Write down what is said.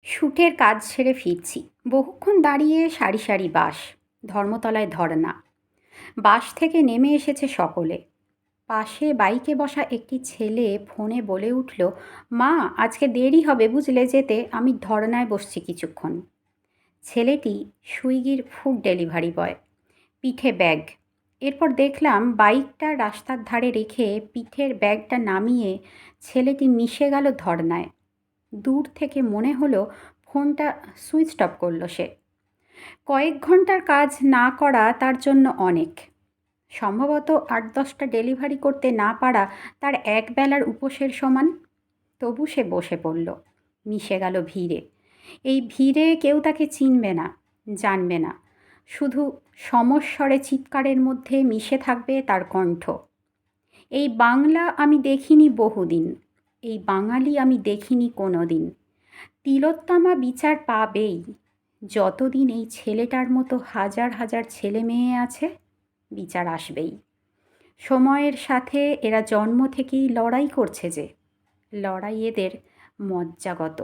শুটের কাজ সেরে ফিরছি। বহুক্ষণ দাঁড়িয়ে সারি সারি বাস, ধর্মতলায় ধর্না। বাস থেকে নেমে এসেছে সকলে। পাশে বাইকে বসা একটি ছেলে ফোনে বলে উঠল, মা আজকে দেরি হবে বুঝলে যেতে, আমি ধর্নায় বসছি কিছুক্ষণ। ছেলেটি সুইগির ফুড ডেলিভারি বয়, পিঠে ব্যাগ। এরপর দেখলাম বাইকটা রাস্তার ধারে রেখে পিঠের ব্যাগটা নামিয়ে ছেলেটি মিশে গেল ধর্নায়। দূর থেকে মনে হলো ফোনটা সুইচ অফ করলো সে। কয়েক ঘন্টার কাজ না করা তার জন্য অনেক। সম্ভবত ৮-১০টা ডেলিভারি করতে না পারা তার একবেলার উপোসের সমান। তবু সে বসে পড়ল, মিশে গেল ভিড়ে। এই ভিড়ে কেউ তাকে চিনবে না, জানবে না। শুধু সমস্বরে চিৎকারের মধ্যে মিশে থাকবে তার কণ্ঠ। এই বাংলা আমি দেখিনি বহুদিন, এই বাঙালি আমি দেখিনি কোনো দিন। তিলোত্তমা বিচার পাবেই যতদিন এই ছেলেটার মতো হাজার হাজার ছেলে মেয়ে আছে, বিচার আসবেই। সময়ের সাথে এরা জন্ম থেকেই লড়াই করছে, যে লড়াই এদের মজ্জাগত।